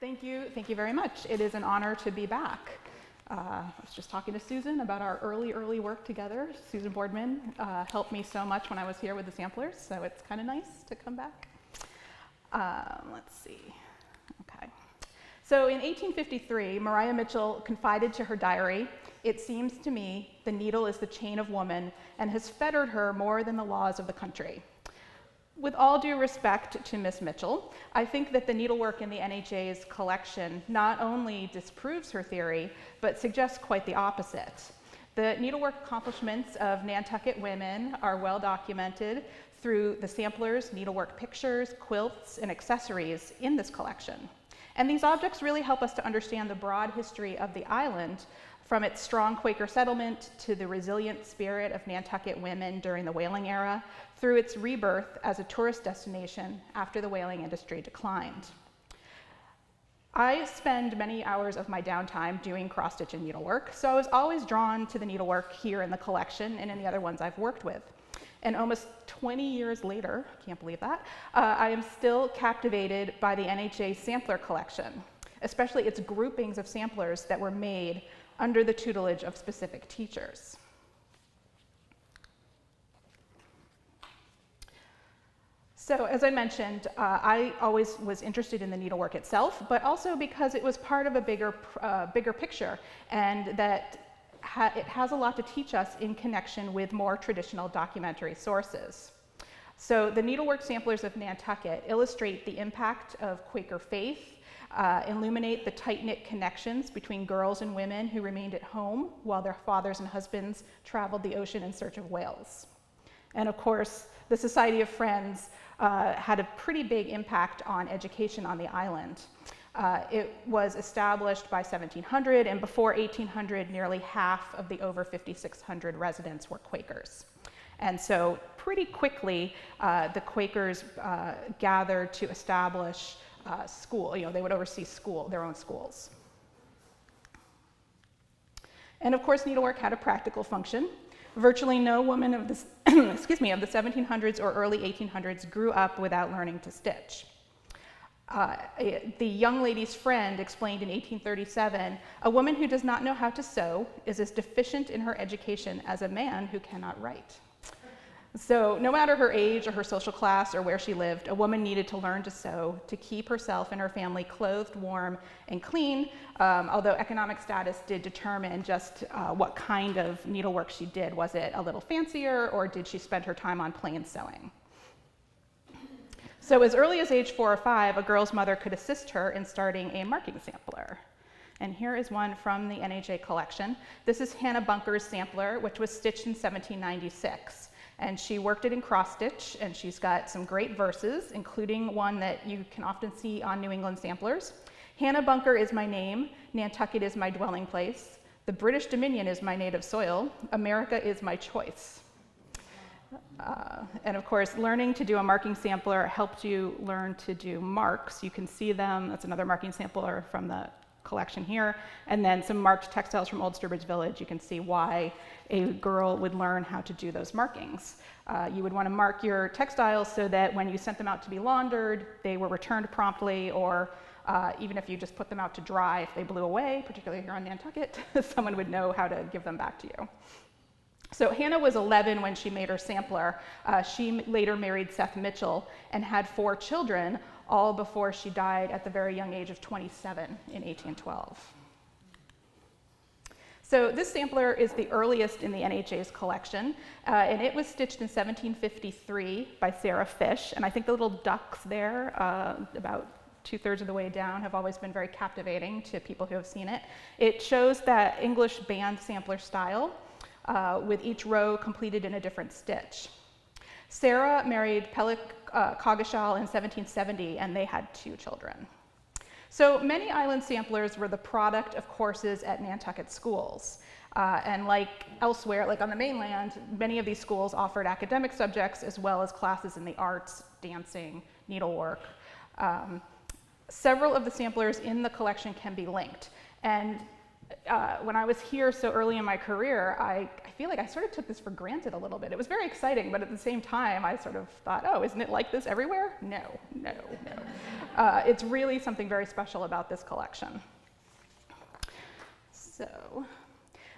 Thank you very much. It is an honor to be back. I was just talking to Susan about our early work together. Susan Boardman helped me so much when I was here with the samplers, so it's kind of nice to come back. Let's see. Okay. So in 1853, Maria Mitchell confided to her diary, "It seems to me the needle is the chain of woman and has fettered her more than the laws of the country." With all due respect to Miss Mitchell, I think that the needlework in the NHA's collection not only disproves her theory, but suggests quite the opposite. The needlework accomplishments of Nantucket women are well documented through the samplers, needlework pictures, quilts, and accessories in this collection. And these objects really help us to understand the broad history of the island, from its strong Quaker settlement to the resilient spirit of Nantucket women during the whaling era, through its rebirth as a tourist destination after the whaling industry declined. I spend many hours of my downtime doing cross-stitch and needlework, so I was always drawn to the needlework here in the collection and in the other ones I've worked with. And almost 20 years later, I can't believe that, I am still captivated by the NHA sampler collection, especially its groupings of samplers that were made under the tutelage of specific teachers. So as I mentioned, I always was interested in the needlework itself, but also because it was part of a bigger picture, and that it has a lot to teach us in connection with more traditional documentary sources. So the needlework samplers of Nantucket illustrate the impact of Quaker faith, illuminate the tight-knit connections between girls and women who remained at home while their fathers and husbands traveled the ocean in search of whales. And of course, the Society of Friends had a pretty big impact on education on the island. It was established by 1700, and before 1800, nearly half of the over 5,600 residents were Quakers. And so pretty quickly, the Quakers gathered to establish school. They would oversee their own schools. And of course, needlework had a practical function. Virtually no woman of the, of the 1700s or early 1800s grew up without learning to stitch. The Young Lady's Friend explained in 1837, "A woman who does not know how to sew is as deficient in her education as a man who cannot write." So no matter her age or her social class or where she lived, a woman needed to learn to sew to keep herself and her family clothed, warm, and clean, although economic status did determine just what kind of needlework she did. Was it a little fancier, or did she spend her time on plain sewing? So as early as age 4 or 5, a girl's mother could assist her in starting a marking sampler. And here is one from the NHA collection. This is Hannah Bunker's sampler, which was stitched in 1796. And she worked it in cross stitch, and she's got some great verses, including one that you can often see on New England samplers. "Hannah Bunker is my name, Nantucket is my dwelling place, the British Dominion is my native soil, America is my choice." And of course, learning to do a marking sampler helped you learn to do marks. You can see them. That's another marking sampler from the collection here. And then some marked textiles from Old Sturbridge Village. You can see why a girl would learn how to do those markings. You would want to mark your textiles so that when you sent them out to be laundered, they were returned promptly, or even if you just put them out to dry, if they blew away, particularly here on Nantucket, someone would know how to give them back to you. So Hannah was 11 when she made her sampler. She later married Seth Mitchell and had 4 children, all before she died at the very young age of 27 in 1812. So this sampler is the earliest in the NHA's collection, and it was stitched in 1753 by Sarah Fish. And I think the little ducks there, about 2/3 of the way down, have always been very captivating to people who have seen it. It shows that English band sampler style, with each row completed in a different stitch. Sarah married Pellick Coggeshall in 1770, and they had 2 children. So many island samplers were the product of courses at Nantucket schools. And like elsewhere, like on the mainland, many of these schools offered academic subjects as well as classes in the arts, dancing, needlework. Several of the samplers in the collection can be linked. And when I was here so early in my career, I feel like I sort of took this for granted a little bit. It was very exciting, but at the same time, I sort of thought, oh, isn't it like this everywhere? No. It's really something very special about this collection. So,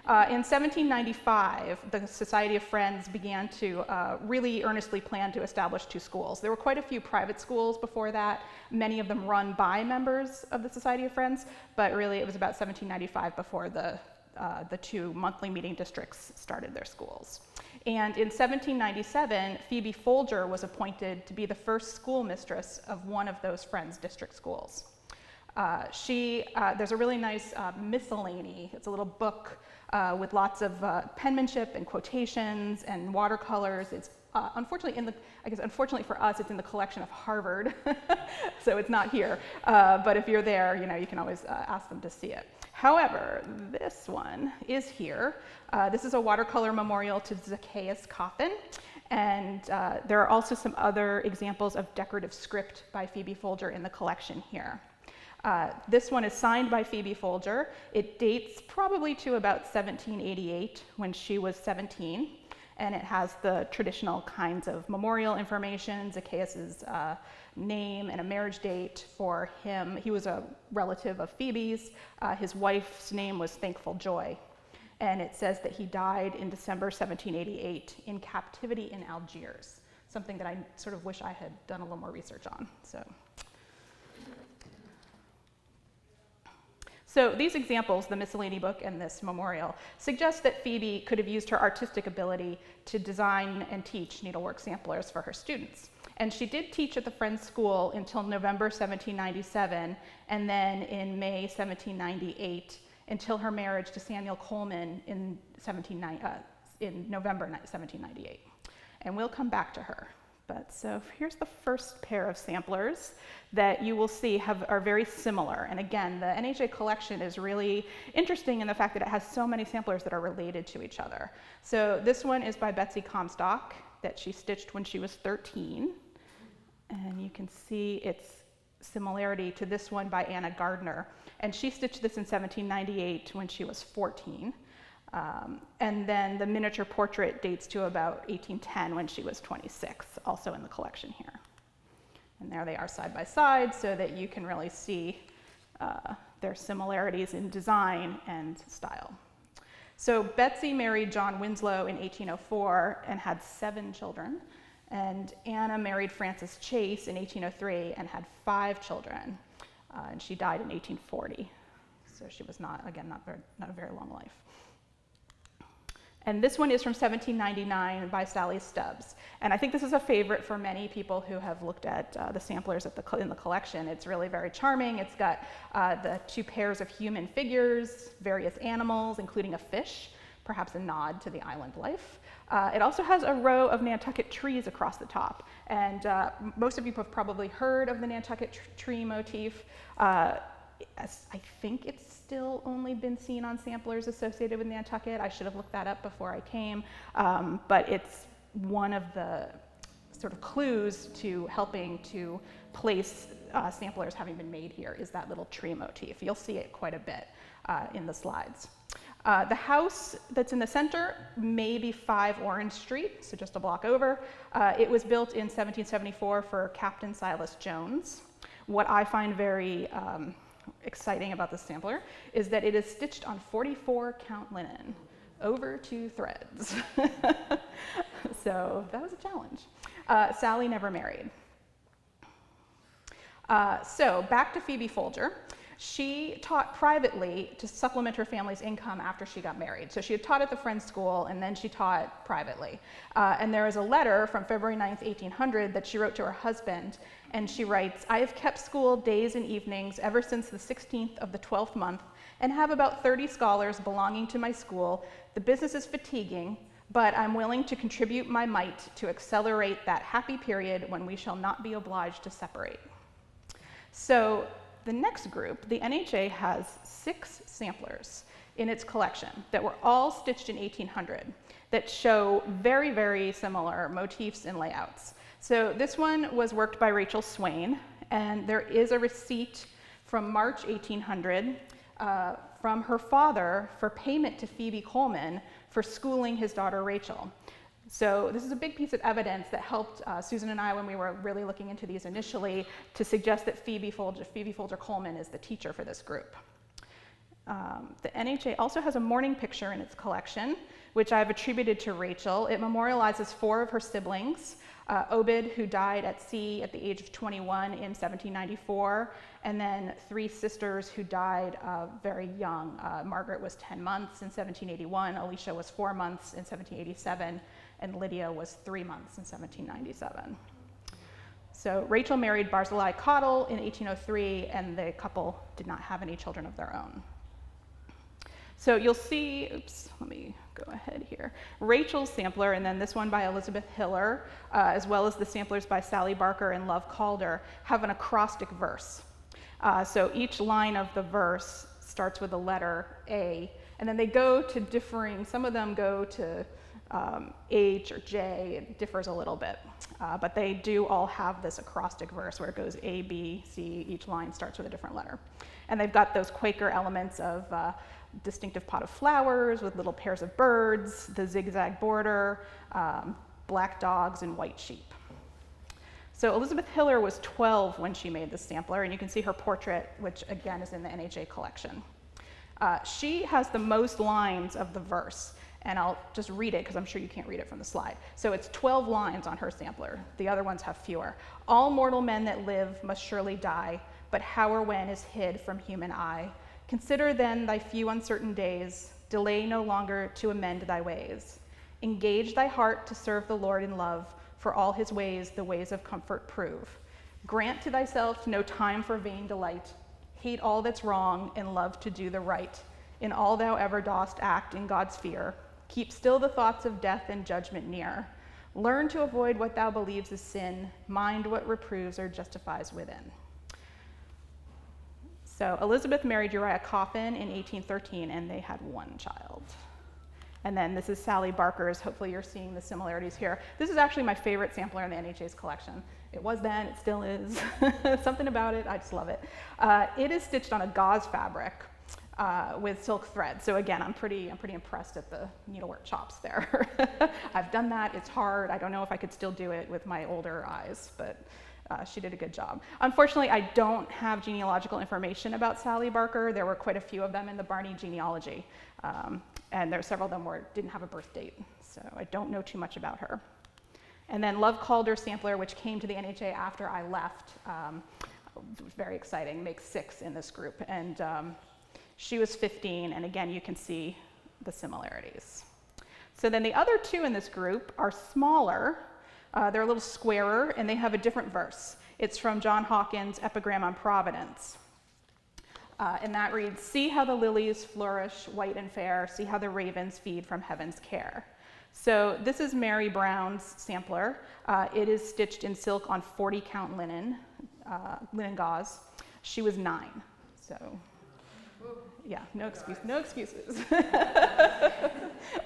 in 1795, the Society of Friends began to really earnestly plan to establish 2 schools. There were quite a few private schools before that, many of them run by members of the Society of Friends, but really it was about 1795 before the 2 monthly meeting districts started their schools. And in 1797, Phoebe Folger was appointed to be the first schoolmistress of one of those Friends district schools. There's a really nice miscellany. It's a little book with lots of penmanship and quotations and watercolors. It's unfortunately for us, it's in the collection of Harvard, so it's not here. But if you're there, you can always ask them to see it. However, this one is here. This is a watercolor memorial to Zacchaeus Coffin. And there are also some other examples of decorative script by Phoebe Folger in the collection here. This one is signed by Phoebe Folger. It dates probably to about 1788 when she was 17, and it has the traditional kinds of memorial information, Zacchaeus' name and a marriage date for him. He was a relative of Phoebe's. His wife's name was Thankful Joy, and it says that he died in December 1788 in captivity in Algiers, something that I sort of wish I had done a little more research on. So these examples, the miscellany book and this memorial, suggest that Phoebe could have used her artistic ability to design and teach needlework samplers for her students. And she did teach at the Friends School until November 1797, and then in May 1798, until her marriage to Samuel Coleman in November 1798. And we'll come back to her. But so here's the first pair of samplers that you will see are very similar. And again, the NHA collection is really interesting in the fact that it has so many samplers that are related to each other. So this one is by Betsy Comstock that she stitched when she was 13. And you can see its similarity to this one by Anna Gardner. And she stitched this in 1798 when she was 14. And then the miniature portrait dates to about 1810 when she was 26, also in the collection here. And there they are side by side so that you can really see their similarities in design and style. So Betsy married John Winslow in 1804 and had 7 children. And Anna married Francis Chase in 1803 and had 5 children. And she died in 1840. So she was not a very long life. And this one is from 1799 by Sally Stubbs. And I think this is a favorite for many people who have looked at the samplers in the collection. It's really very charming. It's got the 2 pairs of human figures, various animals, including a fish, perhaps a nod to the island life. It also has a row of Nantucket trees across the top. And most of you have probably heard of the Nantucket tree motif. I think it's still only been seen on samplers associated with Nantucket. I should have looked that up before I came, but it's one of the sort of clues to helping to place samplers having been made here is that little tree motif. You'll see it quite a bit in the slides. The house that's in the center may be 5 Orange Street, so just a block over. It was built in 1774 for Captain Silas Jones. What I find very exciting about this sampler is that it is stitched on 44 count linen over 2 threads. So that was a challenge. Sally never married. So back to Phoebe Folger. She taught privately to supplement her family's income after she got married. So she had taught at the Friends School and then she taught privately. And there is a letter from February 9th, 1800 that she wrote to her husband. And she writes, "I have kept school days and evenings ever since the 16th of the 12th month and have about 30 scholars belonging to my school. The business is fatiguing, but I'm willing to contribute my mite to accelerate that happy period when we shall not be obliged to separate." So the next group, the NHA has 6 samplers in its collection that were all stitched in 1800 that show very, very similar motifs and layouts. So this one was worked by Rachel Swain, and there is a receipt from March 1800 from her father for payment to Phoebe Coleman for schooling his daughter Rachel. So this is a big piece of evidence that helped Susan and I, when we were really looking into these initially, to suggest that Phoebe Folger Coleman is the teacher for this group. The NHA also has a mourning picture in its collection, which I've attributed to Rachel. It memorializes 4 of her siblings, Obed, who died at sea at the age of 21 in 1794, and then 3 sisters who died very young. Margaret was 10 months in 1781, Alicia was 4 months in 1787, and Lydia was 3 months in 1797. So Rachel married Barzillai Cottle in 1803, and the couple did not have any children of their own. So you'll see, let me go ahead here. Rachel's sampler, and then this one by Elizabeth Hiller, as well as the samplers by Sally Barker and Love Calder, have an acrostic verse. So each line of the verse starts with the letter A, and then they go to differing, some of them go to H or J, it differs a little bit. But they do all have this acrostic verse where it goes A, B, C, each line starts with a different letter. And they've got those Quaker elements of distinctive pot of flowers with little pairs of birds, the zigzag border, black dogs, and white sheep. So Elizabeth Hiller was 12 when she made this sampler, and you can see her portrait, which again is in the NHA collection. She has the most lines of the verse, and I'll just read it because I'm sure you can't read it from the slide. So it's 12 lines on her sampler. The other ones have fewer. All mortal men that live must surely die, but how or when is hid from human eye. Consider then thy few uncertain days, delay no longer to amend thy ways. Engage thy heart to serve the Lord in love, for all his ways the ways of comfort prove. Grant to thyself no time for vain delight, hate all that's wrong and love to do the right. In all thou ever dost act in God's fear, keep still the thoughts of death and judgment near. Learn to avoid what thou believes is sin, mind what reproves or justifies within. So Elizabeth married Uriah Coffin in 1813, and they had 1 child. And then this is Sally Barker's. Hopefully you're seeing the similarities here. This is actually my favorite sampler in the NHA's collection. It was then, it still is. Something about it, I just love it. It is stitched on a gauze fabric with silk thread. So again, I'm pretty impressed at the needlework chops there. I've done that, it's hard. I don't know if I could still do it with my older eyes, but she did a good job. Unfortunately, I don't have genealogical information about Sally Barker. There were quite a few of them in the Barney genealogy, and there were several of them didn't have a birth date, so I don't know too much about her. And then Love Calder sampler, which came to the NHA after I left, was very exciting, makes 6 in this group, and she was 15, and again, you can see the similarities. So then the other 2 in this group are smaller. They're a little squarer, and they have a different verse. It's from John Hawkins' Epigram on Providence. And that reads, see how the lilies flourish white and fair, see how the ravens feed from heaven's care. So this is Mary Brown's sampler. It is stitched in silk on 40 count linen gauze. She was 9, so yeah, no excuses.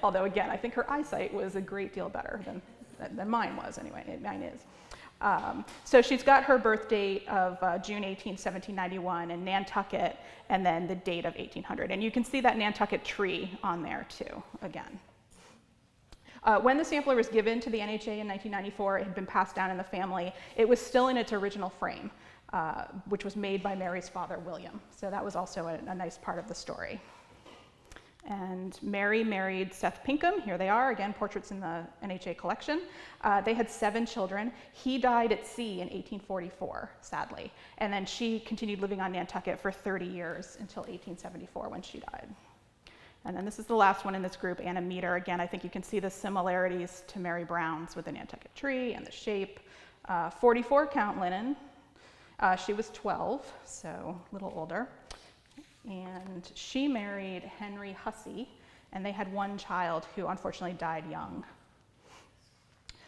Although again, I think her eyesight was a great deal better than mine was anyway, mine is. So she's got her birth date of June 18, 1791 in Nantucket, and then the date of 1800. And you can see that Nantucket tree on there too, again. When the sampler was given to the NHA in 1994, it had been passed down in the family. It was still in its original frame, which was made by Mary's father, William. So that was also a nice part of the story. And Mary married Seth Pinkham. Here they are, again, portraits in the NHA collection. They had 7 children. He died at sea in 1844, sadly. And then she continued living on Nantucket for 30 years until 1874 when she died. And then this is the last one in this group, Anna Meter. Again, I think you can see the similarities to Mary Brown's with the Nantucket tree and the shape. 44 count linen. She was 12, so a little older. And she married Henry Hussey, and they had 1 child who unfortunately died young.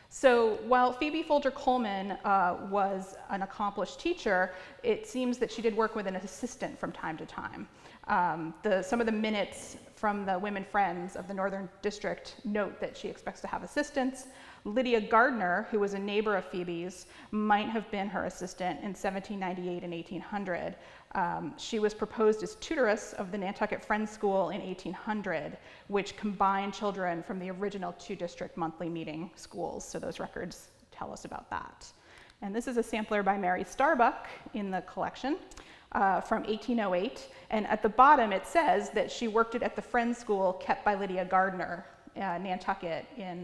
So while Phoebe Folger Coleman was an accomplished teacher, it seems that she did work with an assistant from time to time. Some of the minutes from the Women Friends of the Northern District note that she expects to have assistants. Lydia Gardner, who was a neighbor of Phoebe's, might have been her assistant in 1798 and 1800. She was proposed as tutoress of the Nantucket Friends School in 1800, which combined children from the original 2-district monthly meeting schools. So those records tell us about that. And this is a sampler by Mary Starbuck in the collection from 1808. And at the bottom it says that she worked at the Friends School kept by Lydia Gardner, Nantucket, in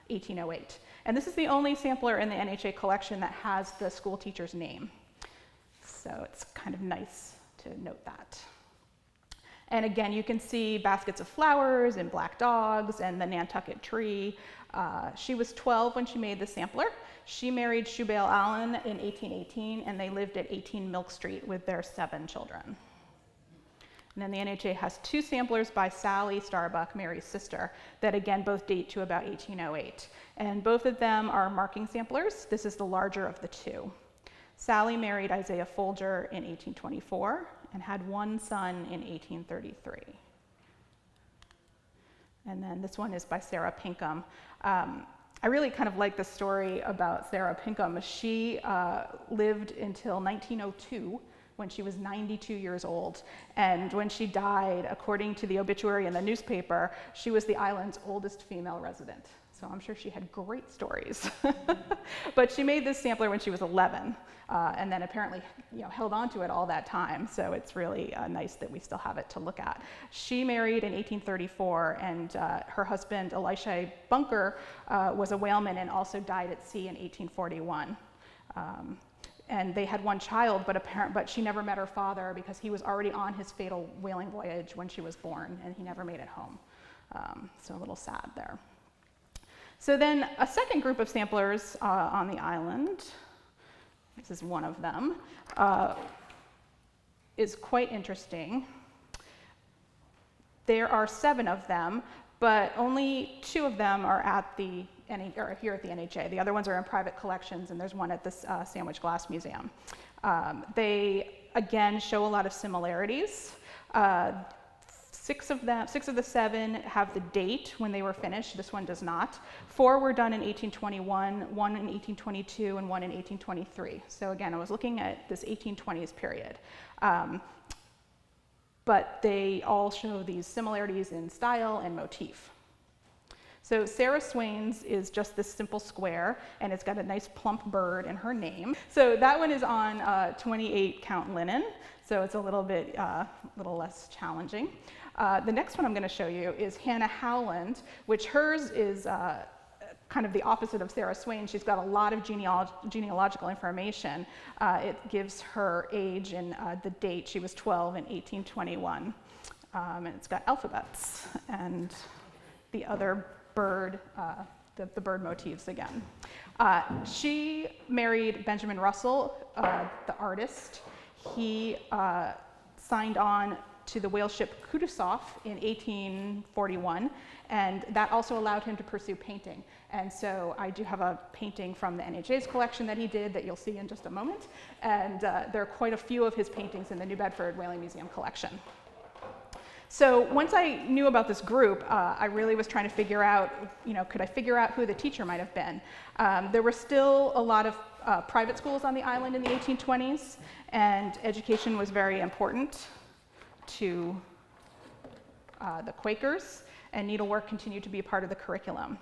1808. And this is the only sampler in the NHA collection that has the school teacher's name. So it's kind of nice to note that. And again, you can see baskets of flowers and black dogs and the Nantucket tree. She was 12 when she made the sampler. She married Shubale Allen in 1818, and they lived at 18 Milk Street with their 7 children. And then the NHA has 2 samplers by Sally Starbuck, Mary's sister, that again both date to about 1808. And both of them are marking samplers. This is the larger of the 2. Sally married Isaiah Folger in 1824 and had 1 son in 1833. And then this one is by Sarah Pinkham. I really kind of like the story about Sarah Pinkham. She lived until 1902 when she was 92 years old. And when she died, according to the obituary in the newspaper, she was the island's oldest female resident. So I'm sure she had great stories. But she made this sampler when she was 11, and then apparently held on to it all that time. So it's really nice that we still have it to look at. She married in 1834, and her husband, Elisha Bunker, was a whaleman and also died at sea in 1841. And they had 1 child, but she never met her father because he was already on his fatal whaling voyage when she was born, and he never made it home. So a little sad there. So then a second group of samplers on the island, this is one of them, is quite interesting. There are 7 of them, but only 2 of them are here at the NHA. The other ones are in private collections, and there's one at the Sandwich Glass Museum. They, again, show a lot of similarities. 6 of the 7 have the date when they were finished. This one does not. 4 were done in 1821, 1 in 1822, and 1 in 1823. So again, I was looking at this 1820s period. But they all show these similarities in style and motif. So Sarah Swain's is just this simple square, and it's got a nice plump bird in her name. So that one is on 28 count linen, so it's a little bit less challenging. The next one I'm going to show you is Hannah Howland, which hers is kind of the opposite of Sarah Swain. She's got a lot of genealogical information. It gives her age and the date. She was 12 in 1821. And it's got alphabets and the other bird, the bird motifs again. She married Benjamin Russell, the artist. He signed on to the whale ship Kutusoff in 1841, and that also allowed him to pursue painting. And so I do have a painting from the NHA's collection that he did that you'll see in just a moment, and there are quite a few of his paintings in the New Bedford Whaling Museum collection. So once I knew about this group, I really was trying to figure out, could I figure out who the teacher might have been? There were still a lot of private schools on the island in the 1820s, and education was very important to the Quakers, and needlework continued to be a part of the curriculum.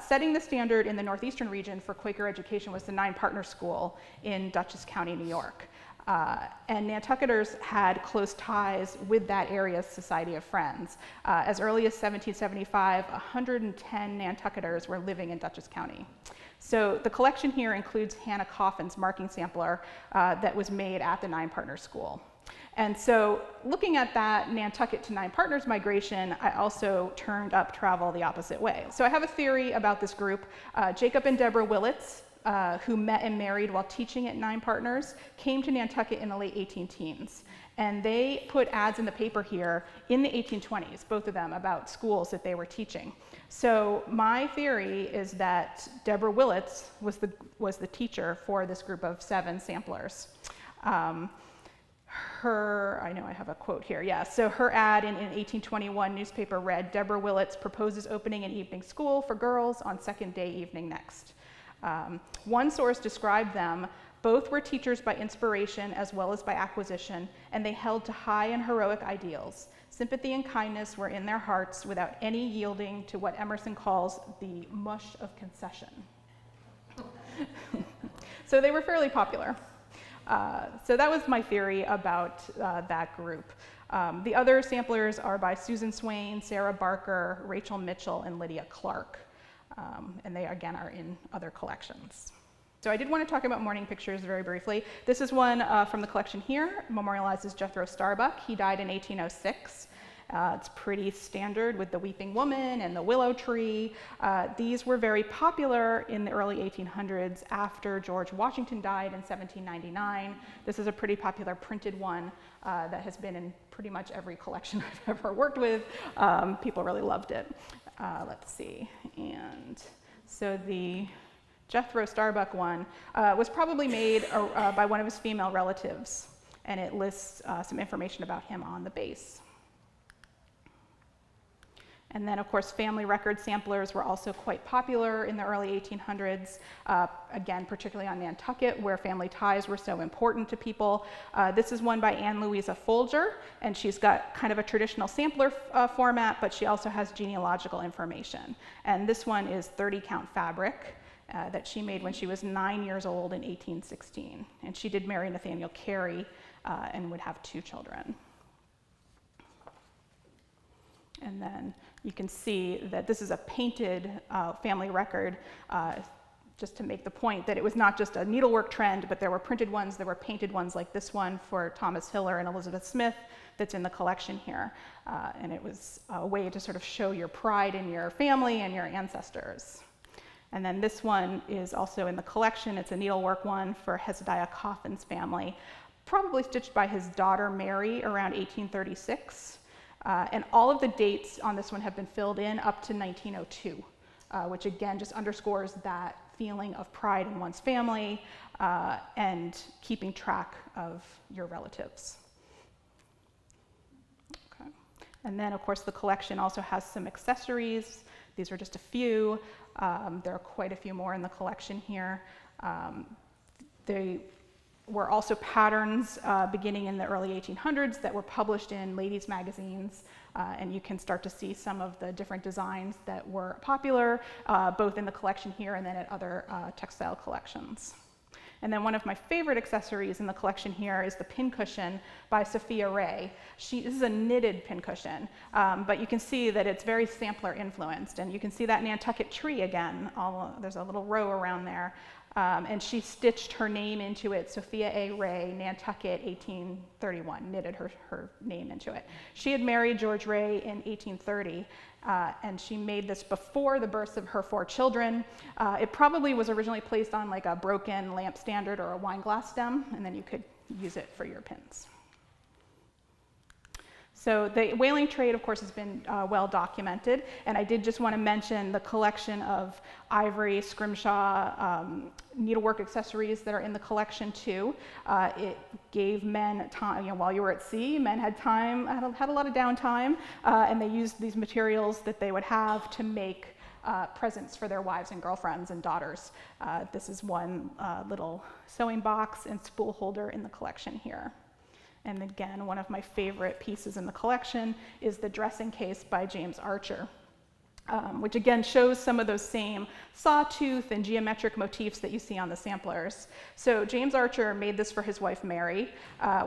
Setting the standard in the northeastern region for Quaker education was the 9 Partner School in Dutchess County, New York. And Nantucketers had close ties with that area's Society of Friends. As early as 1775, 110 Nantucketers were living in Dutchess County. So the collection here includes Hannah Coffin's marking sampler that was made at the 9 Partner School. And so looking at that Nantucket to 9 Partners migration, I also turned up travel the opposite way. So I have a theory about this group. Jacob and Deborah Willits, who met and married while teaching at 9 Partners, came to Nantucket in the late 18-teens. And they put ads in the paper here in the 1820s, both of them, about schools that they were teaching. So my theory is that Deborah Willits was the teacher for this group of 7 samplers. I know I have a quote here, yeah. So her ad in an 1821 newspaper read, "Deborah Willits proposes opening an evening school for girls on second day evening next." One source described them Both were teachers by inspiration as well as by acquisition, and they held to high and heroic ideals. Sympathy and kindness were in their hearts without any yielding to what Emerson calls the mush of concession. So they were fairly popular. So that was my theory about that group. The other samplers are by Susan Swain, Sarah Barker, Rachel Mitchell, and Lydia Clark. And they, again, are in other collections. So I did want to talk about mourning pictures very briefly. This is one from the collection here, memorializes Jethro Starbuck. He died in 1806. It's pretty standard with the weeping woman and the willow tree. These were very popular in the early 1800s after George Washington died in 1799. This is a pretty popular printed one that has been in pretty much every collection I've ever worked with. People really loved it. Let's see. And so the Jethro Starbuck one was probably made by one of his female relatives, and it lists some information about him on the base. And then, of course, family record samplers were also quite popular in the early 1800s, again, particularly on Nantucket, where family ties were so important to people. This is one by Anne Louisa Folger, and she's got kind of a traditional sampler format, but she also has genealogical information. And this one is 30-count fabric that she made when she was 9 years old in 1816. And she did marry Nathaniel Carey and would have 2 children. And then you can see that this is a painted family record, just to make the point that it was not just a needlework trend, but there were printed ones, there were painted ones like this one for Thomas Hiller and Elizabeth Smith that's in the collection here. And it was a way to sort of show your pride in your family and your ancestors. And then this one is also in the collection. It's a needlework one for Hezekiah Coffin's family, probably stitched by his daughter Mary around 1836. And all of the dates on this one have been filled in up to 1902, which again just underscores that feeling of pride in one's family and keeping track of your relatives. Okay. And then, of course, the collection also has some accessories. These are just a few. There are quite a few more in the collection here. They were also patterns beginning in the early 1800s that were published in ladies' magazines, and you can start to see some of the different designs that were popular, both in the collection here and then at other textile collections. And then one of my favorite accessories in the collection here is the pincushion by Sophia Ray. This is a knitted pincushion, but you can see that it's very sampler influenced, and you can see that Nantucket tree again. There's a little row around there. And she stitched her name into it, Sophia A. Ray, Nantucket, 1831, knitted her name into it. She had married George Ray in 1830, and she made this before the births of her 4 children. It probably was originally placed on like a broken lamp standard or a wine glass stem, and then you could use it for your pins. So the whaling trade, of course, has been well documented, and I did just want to mention the collection of ivory, scrimshaw, needlework accessories that are in the collection too. It gave men time, while you were at sea, men had time, had a lot of downtime, and they used these materials that they would have to make presents for their wives and girlfriends and daughters. This is one little sewing box and spool holder in the collection here. And again, one of my favorite pieces in the collection is the dressing case by James Archer, which again shows some of those same sawtooth and geometric motifs that you see on the samplers. So James Archer made this for his wife Mary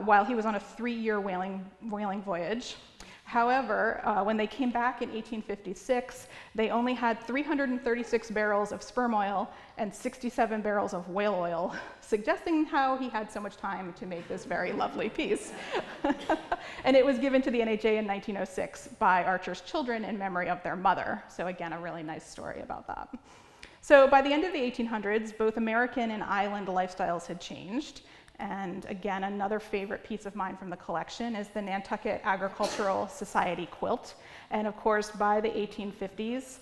while he was on a 3-year whaling voyage. However, when they came back in 1856, they only had 336 barrels of sperm oil and 67 barrels of whale oil, suggesting how he had so much time to make this very lovely piece. And it was given to the NHA in 1906 by Archer's children in memory of their mother. So again, a really nice story about that. So by the end of the 1800s, both American and island lifestyles had changed. And again, another favorite piece of mine from the collection is the Nantucket Agricultural Society quilt. And of course, by the 1850s,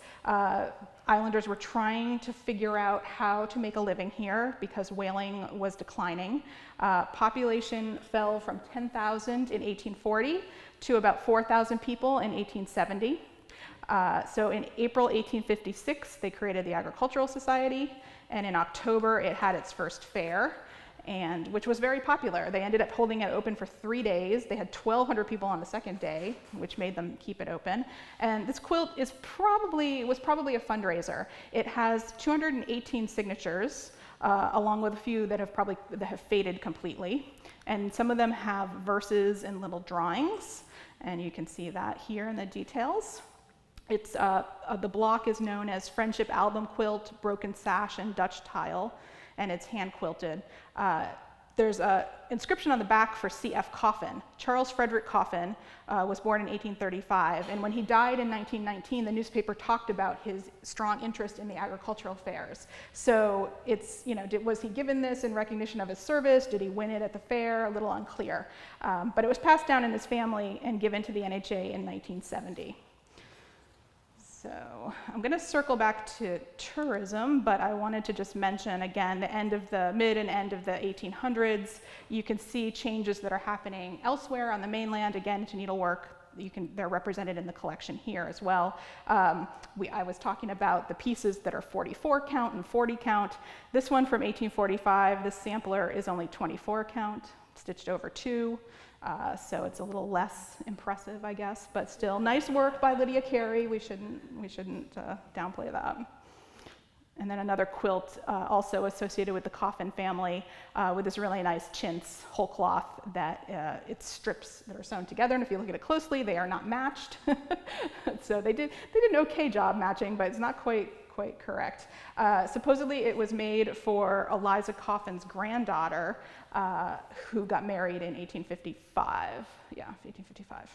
islanders were trying to figure out how to make a living here because whaling was declining. Population fell from 10,000 in 1840 to about 4,000 people in 1870. So in April 1856, they created the Agricultural Society, and in October, it had its first fair. and which was very popular. They ended up holding it open for 3 days. They had 1,200 people on the second day, which made them keep it open. And this quilt was probably a fundraiser. It has 218 signatures, along with a few that have faded completely. And some of them have verses and little drawings, and you can see that here in the details. It's the block is known as Friendship Album Quilt, Broken Sash, and Dutch Tile, and it's hand quilted. There's an inscription on the back for C.F. Coffin. Charles Frederick Coffin was born in 1835, and when he died in 1919, the newspaper talked about his strong interest in the agricultural fairs. So it's, was he given this in recognition of his service? Did he win it at the fair? A little unclear. But it was passed down in his family and given to the NHA in 1970. So I'm going to circle back to tourism, but I wanted to just mention again the mid and end of the 1800s. You can see changes that are happening elsewhere on the mainland, again to needlework. They're represented in the collection here as well. I was talking about the pieces that are 44 count and 40 count. This one from 1845, this sampler is only 24 count, stitched over 2. So it's a little less impressive, I guess, but still nice work by Lydia Carey. We shouldn't downplay that. And then another quilt also associated with the Coffin family with this really nice chintz whole cloth that it's strips that are sewn together, and if you look at it closely, they are not matched. So they did an okay job matching, but it's not quite correct. Supposedly it was made for Eliza Coffin's granddaughter who got married in 1855. Yeah, 1855.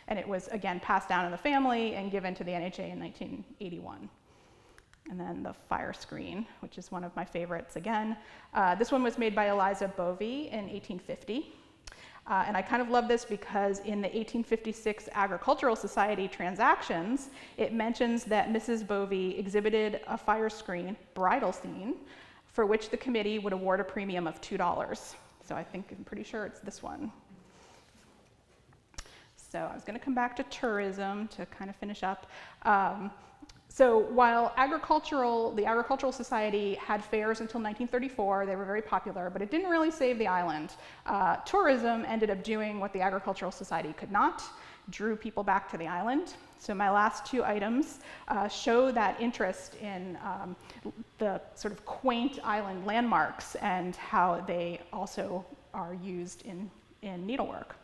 And it was, again, passed down in the family and given to the NHA in 1981. And then the fire screen, which is one of my favorites again. This one was made by Eliza Bovey in 1850. And I kind of love this because in the 1856 Agricultural Society transactions, it mentions that Mrs. Bovey exhibited a fire screen bridal scene for which the committee would award a premium of $2. So I'm pretty sure it's this one. So I was going to come back to tourism to kind of finish up. So while the Agricultural Society had fairs until 1934, they were very popular, but it didn't really save the island. Tourism ended up doing what the Agricultural Society could not, drew people back to the island. So my last 2 items show that interest in the sort of quaint island landmarks and how they also are used in needlework.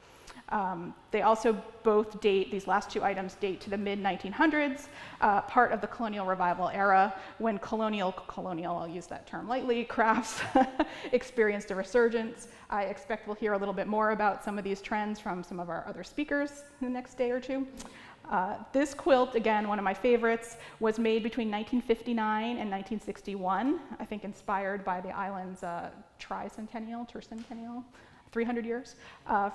They also both these last 2 items date to the mid-1900s, part of the colonial revival era, when colonial, I'll use that term lightly, crafts experienced a resurgence. I expect we'll hear a little bit more about some of these trends from some of our other speakers in the next day or 2. This quilt, again, one of my favorites, was made between 1959 and 1961, I think inspired by the island's tercentennial, 300 years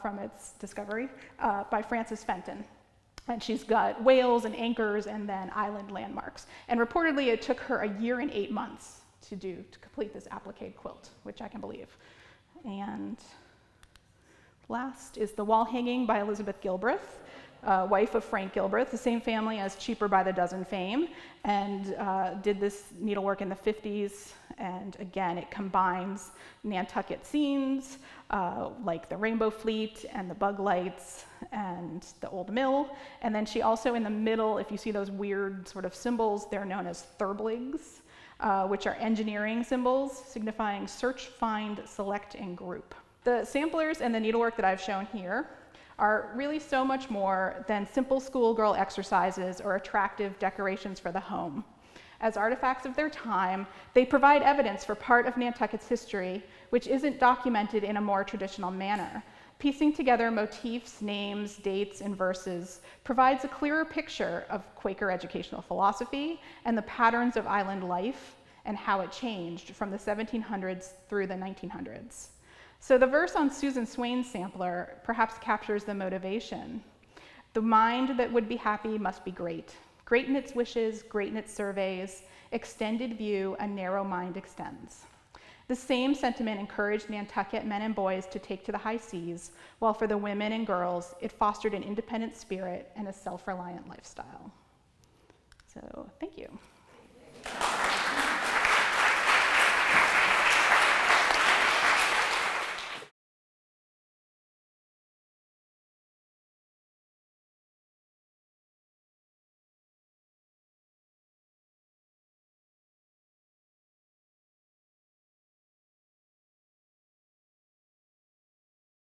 from its discovery, by Frances Fenton. And she's got whales and anchors and then island landmarks. And reportedly it took her 1 year and 8 months to complete this applique quilt, which I can believe. And last is the wall hanging by Elizabeth Gilbreth, wife of Frank Gilbreth, the same family as Cheaper by the Dozen fame, and did this needlework in the 50s. And again, it combines Nantucket scenes like the Rainbow Fleet and the bug lights and the old mill. And then she also, in the middle, if you see those weird sort of symbols, they're known as thurbligs, which are engineering symbols signifying search, find, select, and group. The samplers and the needlework that I've shown here are really so much more than simple schoolgirl exercises or attractive decorations for the home. As artifacts of their time, they provide evidence for part of Nantucket's history, which isn't documented in a more traditional manner. Piecing together motifs, names, dates, and verses provides a clearer picture of Quaker educational philosophy and the patterns of island life and how it changed from the 1700s through the 1900s. So the verse on Susan Swain's sampler perhaps captures the motivation. The mind that would be happy must be great. Great in its wishes, great in its surveys, extended view, a narrow mind extends. The same sentiment encouraged Nantucket men and boys to take to the high seas, while for the women and girls, it fostered an independent spirit and a self-reliant lifestyle. So, thank you.